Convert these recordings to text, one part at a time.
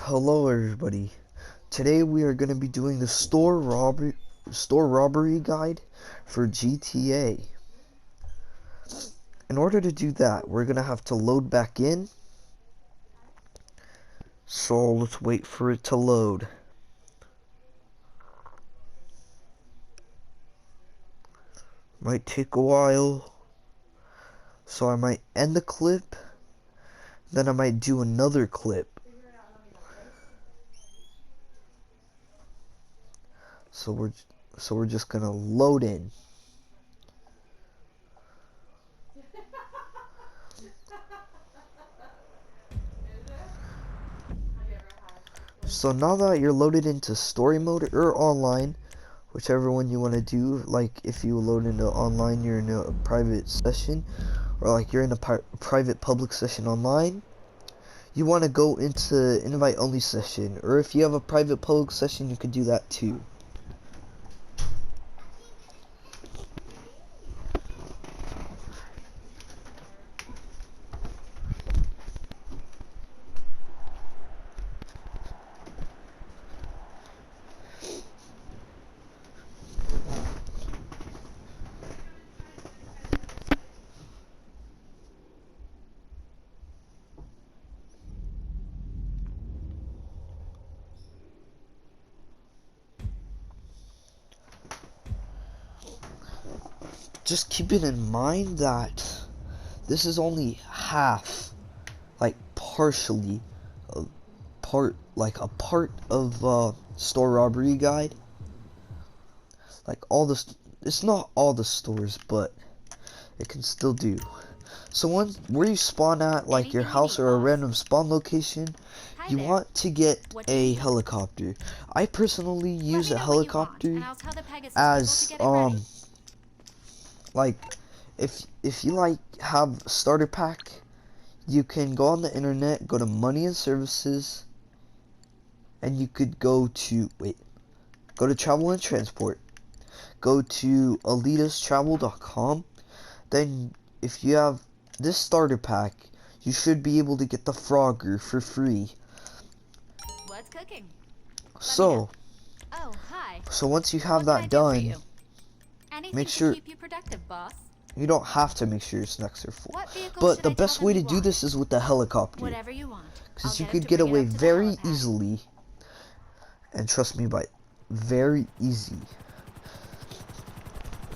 Hello everybody. Today we are going to be doing the store robbery guide for GTA. In order to do that, we're going to have to load back in. So let's wait for it to load. Might take a while. So I might end the clip, then I might do another clip. So we're just gonna load in. So now that you're loaded into story mode or online, whichever one you want to do, like if you load into online, you're in a private session, or like you're in a private public session online, you want to go into invite only session, or if you have a private public session, you could do that too. Just keeping in mind that this is only half, like partially, a part of store robbery guide. Like it's not all the stores, but it can still do. So where you spawn at, like your house or a random spawn location, you want to get a helicopter. I personally use a helicopter as like if you like have starter pack, you can go on the internet, go to money and services, and you could go to travel and transport, go to elitastravel.com. Then if you have this starter pack, you should be able to get the Frogger for free. What's cooking? So once you have that done, make sure keep you productive, boss. you don't have to make sure your snacks are full. But the best way to do this is with the helicopter. Whatever you want. Because you could get away very easily. And trust me, by very easy.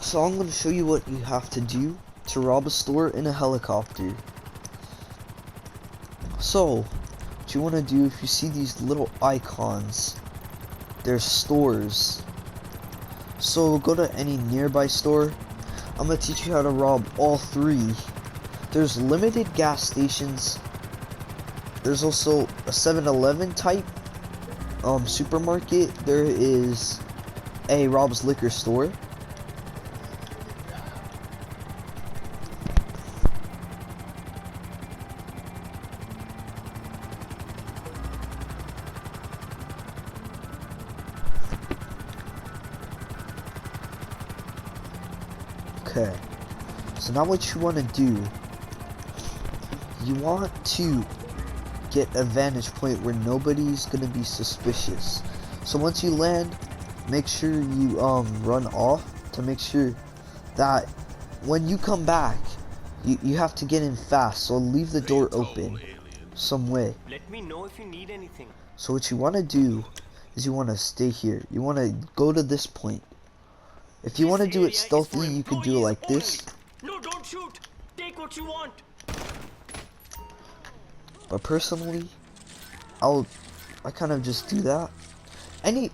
So I'm going to show you what you have to do to rob a store in a helicopter. So, what you want to do, if you see these little icons, they're stores. So go to any nearby store. I'm going to teach you how to rob all three. There's limited gas stations. There's also a 7-Eleven type supermarket. There is a Rob's liquor store. Okay, so now what you want to do, you want to get a vantage point where nobody's going to be suspicious. So once you land, make sure you run off to make sure that when you come back, you have to get in fast. So leave the door open some way. Let me know if you need anything. So what you want to do is you want to stay here. You want to go to this point. If you want to do it stealthy, you could do it like this. No, don't shoot. Take what you want. But personally, I kind of just do that. Any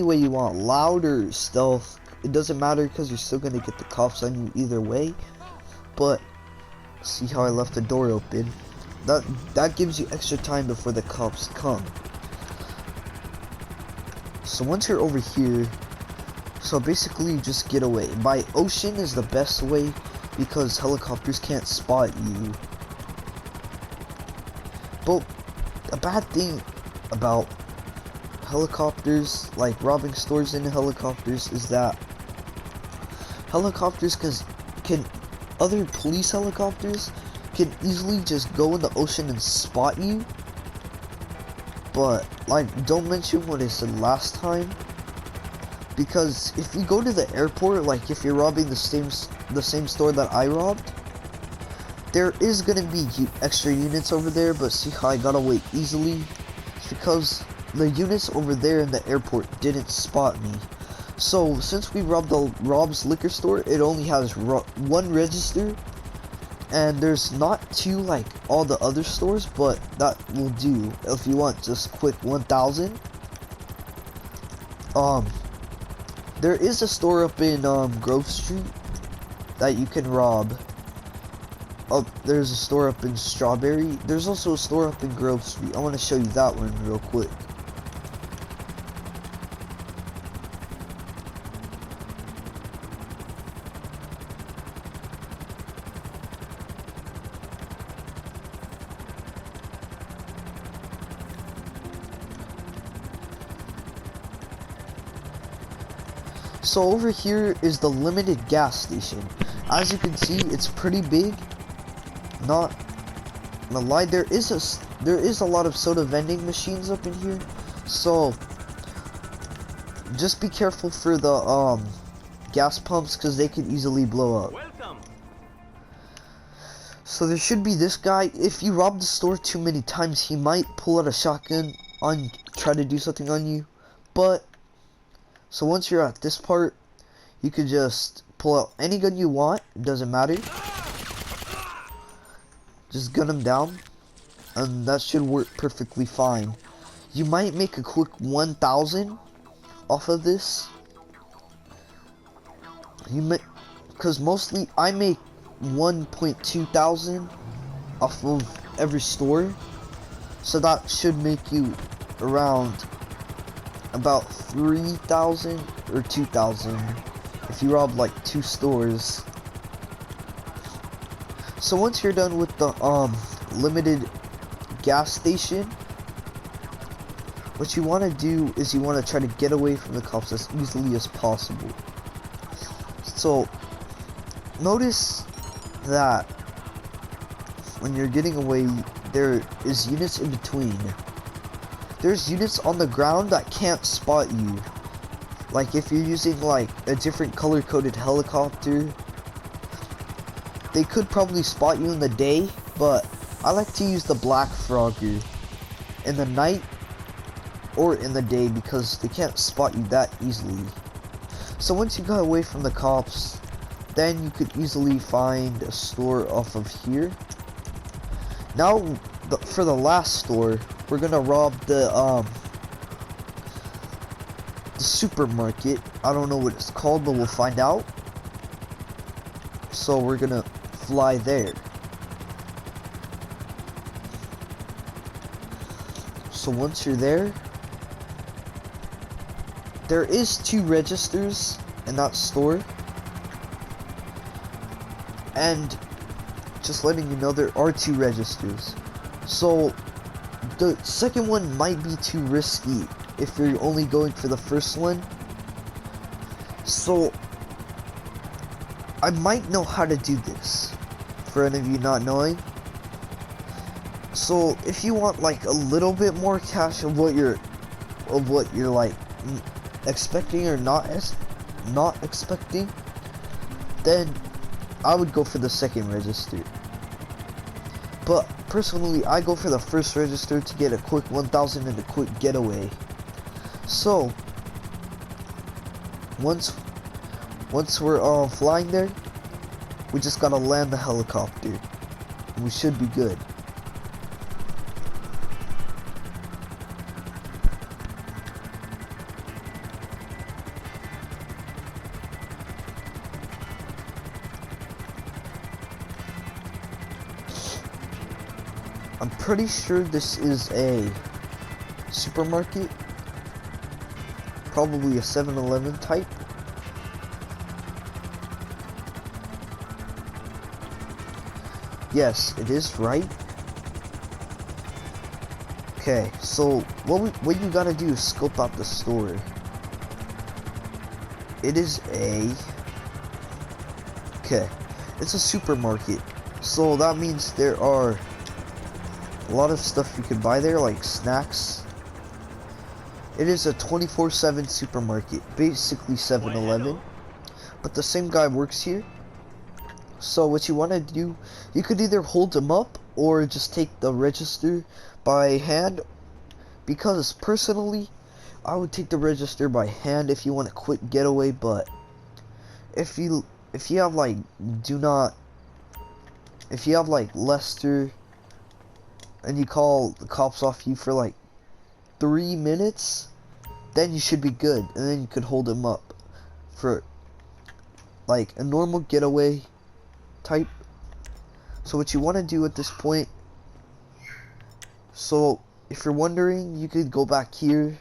way you want, loud or stealth, it doesn't matter because you're still gonna get the cops on you either way. But see how I left the door open? That gives you extra time before the cops come. So once you're over here, so basically you just get away. By ocean is the best way because helicopters can't spot you. But a bad thing about helicopters, like robbing stores in helicopters, is that helicopters other police helicopters can easily just go in the ocean and spot you. but like, don't mention what I said last time, because if you go to the airport, like if you're robbing the same store that I robbed, there is gonna be extra units over there. But see how I got away easily? It's because the units over there in the airport didn't spot me. So since we robbed the Rob's liquor store, it only has one register, and there's not two like all the other stores, but that will do if you want just quick 1,000. There is a store up in Grove Street that you can rob. There's a store up in Strawberry. There's also a store up in Grove Street. I want to show you that one real quick. So over here is the limited gas station. As you can see, it's pretty big. Not gonna lie, there is a lot of soda vending machines up in here. So just be careful for the gas pumps, because they could easily blow up. Welcome. So there should be this guy. If you rob the store too many times, he might pull out a shotgun on, try to do something on you. But so once you're at this part, you could just pull out any gun you want. It doesn't matter. Just gun him down, and that should work perfectly fine. You might make a quick 1,000 off of this. You might, because mostly I make 1.2 thousand off of every store, so that should make you around about 3,000 or 2,000 if you rob like 2 stores. So once you're done with the limited gas station, what you want to do is you want to try to get away from the cops as easily as possible. So notice that when you're getting away, there is units in between. There's units on the ground that can't spot you. Like if you're using like a different color coded helicopter, they could probably spot you in the day, but I like to use the black frogger in the night or in the day because they can't spot you that easily. So once you got away from the cops, then you could easily find a store off of here. Now for the last store, we're gonna rob the supermarket. I don't know what it's called, but we'll find out. So we're gonna fly there. So once you're there, there is 2 registers in that store, and just letting you know, there are 2 registers. So the second one might be too risky if you're only going for the first one. So I might know how to do this for any of you not knowing. So if you want like a little bit more cash of what you're like expecting or not expecting, then I would go for the second register. But personally, I go for the first register to get a quick 1,000 and a quick getaway. So once we're flying there, we just gotta land the helicopter. We should be good. I'm pretty sure this is a supermarket, probably a 7-Eleven type. Yes, it is right. Okay, so what you gotta do is scope out the store. It is it's a supermarket, so that means there are a lot of stuff you can buy there, like snacks It is a 24/7 supermarket, basically 7-Eleven. But the same guy works here. So what you want to do, you could either hold him up or just take the register by hand. Because personally, I would take the register by hand if you want a quick getaway. But if you have like if you have like Lester and you call the cops off you for like 3 minutes, then you should be good, and then you could hold him up for like a normal getaway type. So what you want to do at this point, so if you're wondering, you could go back here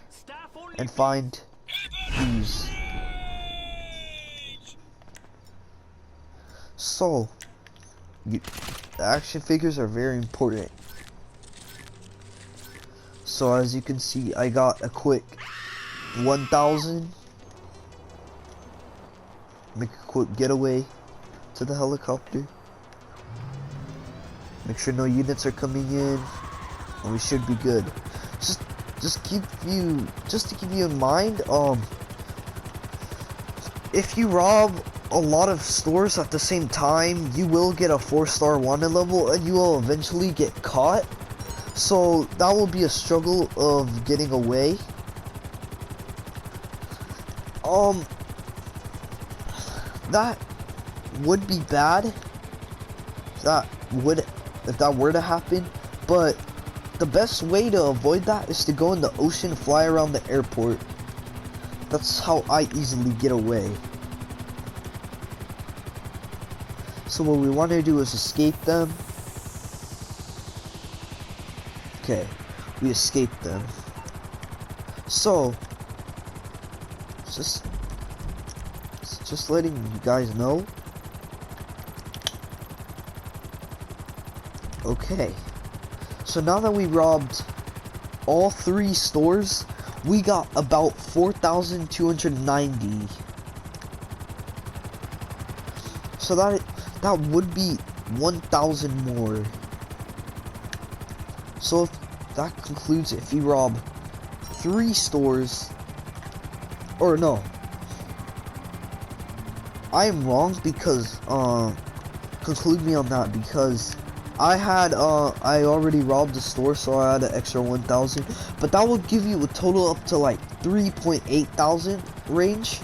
and find these. So the action figures are very important. So as you can see, I got a quick 1,000. Make a quick getaway to the helicopter. Make sure no units are coming in, and we should be good. Just to keep you in mind, if you rob a lot of stores at the same time, you will get a 4-star wanted level, and you will eventually get caught. So that will be a struggle of getting away. That would be bad. If that were to happen, but the best way to avoid that is to go in the ocean, fly around the airport. That's how I easily get away. So what we want to do is escape them. Okay, we escaped them. So just letting you guys know. Okay, so now that we robbed all 3 stores, we got about 4,290. So that would be 1,000 more. So that concludes if you rob 3 stores, or no, I am wrong, because conclude me on that, because I already robbed the store, so I had an extra 1,000, but that will give you a total up to like 3.8 thousand range.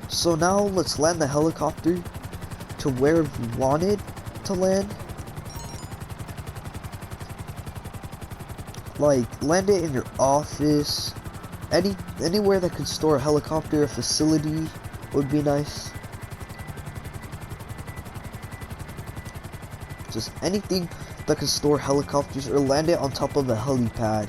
So now let's land the helicopter to where we wanted to land. Like, land it in your office, anywhere that could store a helicopter, a facility would be nice. Just anything that could store helicopters, or land it on top of a helipad.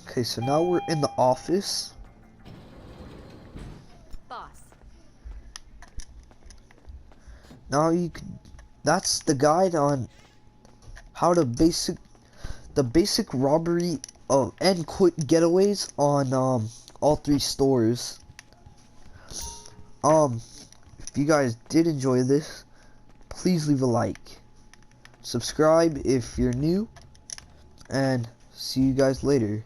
Okay, so now we're in the office. Boss. Now that's the guide on how to the basic robbery and quick getaways on all 3 stores. If you guys did enjoy this, please leave a like, subscribe if you're new, and see you guys later.